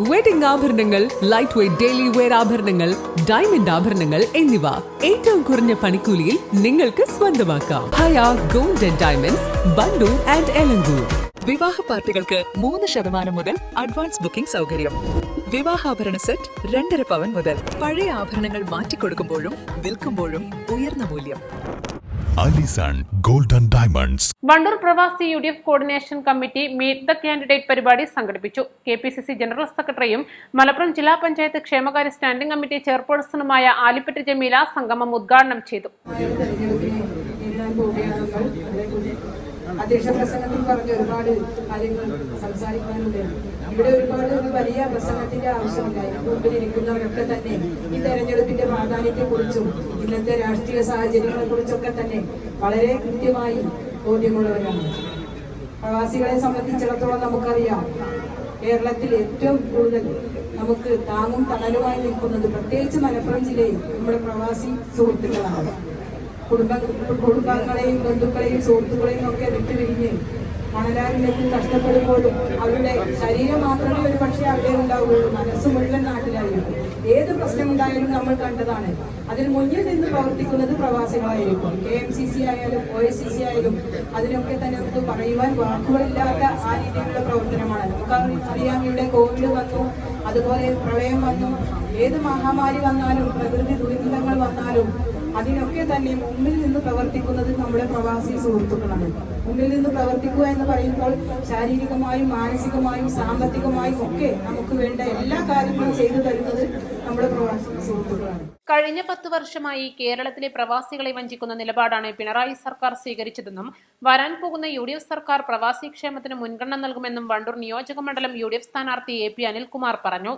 Wedding ആഭരണങ്ങൾ, light weight daily wear ആഭരണങ്ങൾ, diamond ആഭരണങ്ങൾ എന്നിവ ഏറ്റവും കുറഞ്ഞ പണിക്കൂലിയിൽ നിങ്ങൾക്ക് സ്വന്തമാക്കാം. Haya gold and diamonds, Wandoor and Elankur. വിവാഹ പാർട്ടികൾക്ക് 3% മുതൽ അഡ്വാൻസ് ബുക്കിംഗ് സൗകര്യം. വിവാഹാഭരണ സെറ്റ് 2.5 പവൻ മുതൽ. പഴയ ആഭരണങ്ങൾ മാറ്റിക്കൊടുക്കുമ്പോഴും വിൽക്കുമ്പോഴും ഉയർന്ന മൂല്യം. Alison gold and diamonds. Wandoor പ്രവാസി UDF coordination committee meet the candidate പരിപാടി സംഘടിപ്പിച്ചു. KPCC ജനറൽ സെക്രട്ടറിയും മലപ്പുറം ജില്ലാ പഞ്ചായത്ത് ക്ഷേമകാര്യ സ്റ്റാൻഡിംഗ് കമ്മിറ്റി ചെയർപേഴ്സണുമായ ആലിപ്പറ്റ ജമീല സംഗമം ഉദ്ഘാടനം ചെയ്തു. അധ്യക്ഷ പ്രസംഗത്തിൽ പറഞ്ഞ ഒരുപാട് കാര്യങ്ങൾ സംസാരിക്കാനുണ്ട്. ഇവിടെ ഒരുപാട് വലിയ പ്രസംഗത്തിന്റെ ആവശ്യമില്ല. മുമ്പിലിരിക്കുന്നവരൊക്കെ തന്നെ ഈ തെരഞ്ഞെടുപ്പിന്റെ പ്രാധാന്യത്തെ കുറിച്ചും ഇന്നത്തെ രാഷ്ട്രീയ സാഹചര്യങ്ങളെ കുറിച്ചൊക്കെ തന്നെ വളരെ കൃത്യമായി ബോധ്യമുള്ളവരാണ്. പ്രവാസികളെ സംബന്ധിച്ചിടത്തോളം നമുക്കറിയാം, കേരളത്തിൽ ഏറ്റവും കൂടുതൽ നമുക്ക് താങ്ങും തണലുമായി നിൽക്കുന്നത് പ്രത്യേകിച്ച് മലപ്പുറം ജില്ലയിൽ നമ്മുടെ പ്രവാസി സുഹൃത്തുക്കളാണ്. കുടുംബാംഗങ്ങളെയും ബന്ധുക്കളെയും സുഹൃത്തുക്കളെയും ഒക്കെ വിട്ടുപിരിഞ്ഞ് മണലാരിലേക്ക് കഷ്ടപ്പെടുമ്പോഴും അവരുടെ ശരീരം മാത്രമേ ഒരു പക്ഷേ അവിടെ ഉണ്ടാവുകയുള്ളൂ, മനസ്സ് മുഴുവൻ നാട്ടിലായിരിക്കും. ഏത് പ്രശ്നമുണ്ടായാലും നമ്മൾ കണ്ടതാണ്. അതിൽ മുന്നിൽ നിന്ന് പ്രവർത്തിക്കുന്നത് പ്രവാസികളായിരിക്കും. KMCC ആയാലും OICC ആയാലും അതിനൊക്കെ തന്നെ നമുക്ക് പറയുവാൻ വാക്കുകളില്ലാത്ത ആ രീതിയിലുള്ള പ്രവർത്തനമാണ്. നമുക്ക് അറിയാം, ഇവിടെ കോവിഡ് വന്നു, അതുപോലെ പ്രളയം വന്നു, ഏത് മഹാമാരി വന്നാലും പ്രകൃതി ദുരന്തങ്ങൾ വന്നാലും അതിനൊക്കെ തന്നെ മുമ്പിൽ നിന്ന് പ്രവർത്തിക്കുന്നത് നമ്മുടെ പ്രവാസി സുഹൃത്തുക്കളാണ്. മുമ്പിൽ നിന്ന് പ്രവർത്തിക്കുക എന്ന് പറയുമ്പോൾ ശാരീരികമായും മാനസികമായും സാമ്പത്തികമായും ഒക്കെ നമുക്ക് വേണ്ട എല്ലാ കാര്യങ്ങളും ചെയ്തു തരുന്നത് നമ്മുടെ പ്രവാസി സുഹൃത്തുക്കളാണ്. കഴിഞ്ഞ 10 വർഷമായി കേരളത്തിലെ പ്രവാസികളെ വഞ്ചിക്കുന്ന നിലപാടാണ് പിണറായി സർക്കാർ സ്വീകരിച്ചതെന്നും വരാൻ പോകുന്ന UDF സർക്കാർ പ്രവാസി ക്ഷേമത്തിന് മുൻഗണന നൽകുമെന്നും വണ്ടൂർ നിയോജക മണ്ഡലം UDF സ്ഥാനാർത്ഥി AP അനിൽകുമാർ പറഞ്ഞു.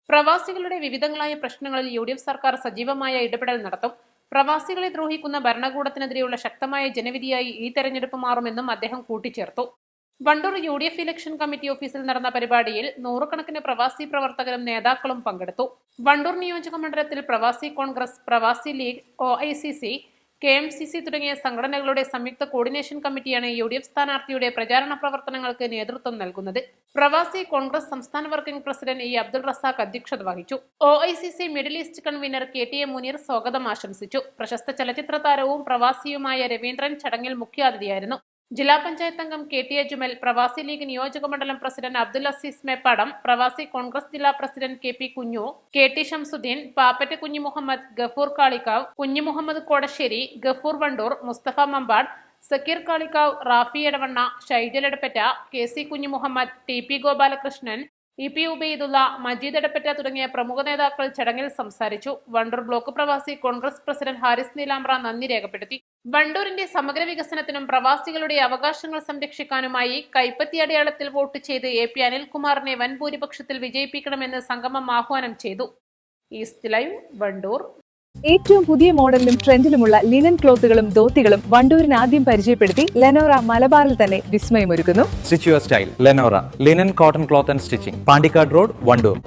പ്രവാസികളുടെ വിവിധങ്ങളായ പ്രശ്നങ്ങളിൽ UDF സർക്കാർ സജീവമായ ഇടപെടൽ നടത്തും. പ്രവാസികളെ ദ്രോഹിക്കുന്ന ഭരണകൂടത്തിനെതിരെയുള്ള ശക്തമായ ജനവിധിയായി ഈ തെരഞ്ഞെടുപ്പ് മാറുമെന്നും അദ്ദേഹം കൂട്ടിച്ചേർത്തു. വണ്ടൂർ UDF ഇലക്ഷൻ കമ്മിറ്റി ഓഫീസിൽ നടന്ന പരിപാടിയിൽ 100 കണക്കിന് പ്രവാസി പ്രവർത്തകരും നേതാക്കളും പങ്കെടുത്തു. വണ്ടൂർ നിയോജക മണ്ഡലത്തിൽ പ്രവാസി കോൺഗ്രസ്, പ്രവാസി ലീഗ്, OICC, KMCC തുടങ്ങിയ സംഘടനകളുടെ സംയുക്ത കോർഡിനേഷൻ കമ്മിറ്റിയാണ് UDF സ്ഥാനാർത്ഥിയുടെ പ്രചാരണ പ്രവർത്തനങ്ങൾക്ക് നേതൃത്വം നൽകുന്നത്. പ്രവാസി കോൺഗ്രസ് സംസ്ഥാന വർക്കിംഗ് പ്രസിഡന്റ് അബ്ദുൾ റസാഖ് അധ്യക്ഷത വഹിച്ചു. OICC middle east convener KTA Muneer സ്വാഗതം ആശംസിച്ചു. പ്രശസ്ത ചലച്ചിത്ര താരവും പ്രവാസിയുമായ രവീന്ദ്രൻ ചടങ്ങിൽ മുഖ്യാതിഥിയായിരുന്നു. ജില്ലാ പഞ്ചായത്ത് അംഗം KT അജ്മൽ, പ്രവാസി ലീഗ് നിയോജക മണ്ഡലം പ്രസിഡന്റ് അബ്ദുൽ അസീസ് മേപ്പാടം, പ്രവാസി കോൺഗ്രസ് ജില്ലാ പ്രസിഡന്റ് KP കുഞ്ഞു, KT ഷംസുദ്ദീൻ, പാപ്പറ്റ കുഞ്ഞു മുഹമ്മദ്, ഗഫൂർ കാളിക്കാവ്, കുഞ്ഞു മുഹമ്മദ് കോടശ്ശേരി, ഗഫൂർ വണ്ടൂർ, മുസ്തഫ മമ്പാട്, സക്കീർ കാളിക്കാവ്, റാഫി എടവണ്ണ, ഷൈജൽ എടപ്പറ്റ, KC കുഞ്ഞു മുഹമ്മദ്, TP ഗോപാലകൃഷ്ണൻ, EP ഉബൈദുള്ള, മജീദ് എടപ്പറ്റ തുടങ്ങിയ പ്രമുഖ നേതാക്കൾ ചടങ്ങിൽ സംസാരിച്ചു. വണ്ടൂർ ബ്ലോക്ക് പ്രവാസി കോൺഗ്രസ് പ്രസിഡന്റ് ഹാരിസ് നീലാമ്പ്ര നന്ദി രേഖപ്പെടുത്തി. വണ്ടൂരിന്റെ സമഗ്ര വികസനത്തിനും പ്രവാസികളുടെ അവകാശങ്ങൾ സംരക്ഷിക്കാനുമായി കൈപ്പത്തി അടയാളത്തിൽ വോട്ട് ചെയ്ത് AP അനിൽകുമാറിനെ വൻ ഭൂരിപക്ഷത്തിൽ വിജയിപ്പിക്കണമെന്ന് സംഗമം ആഹ്വാനം ചെയ്തു. East live, Wandoor. ഏറ്റവും പുതിയ മോഡലിലും ട്രെൻഡിലുമുള്ള ലിനൻ ക്ലോത്തുകളും ധോത്തികളും വണ്ടൂരിന് ആദ്യം പരിചയപ്പെടുത്തി ലെനോറ മലബാറിൽ തന്നെ വിസ്മയമൊരുക്കുന്നു. Stitch your style Lenora linen cotton cloth and stitching, Pandikkad road, Wandoor.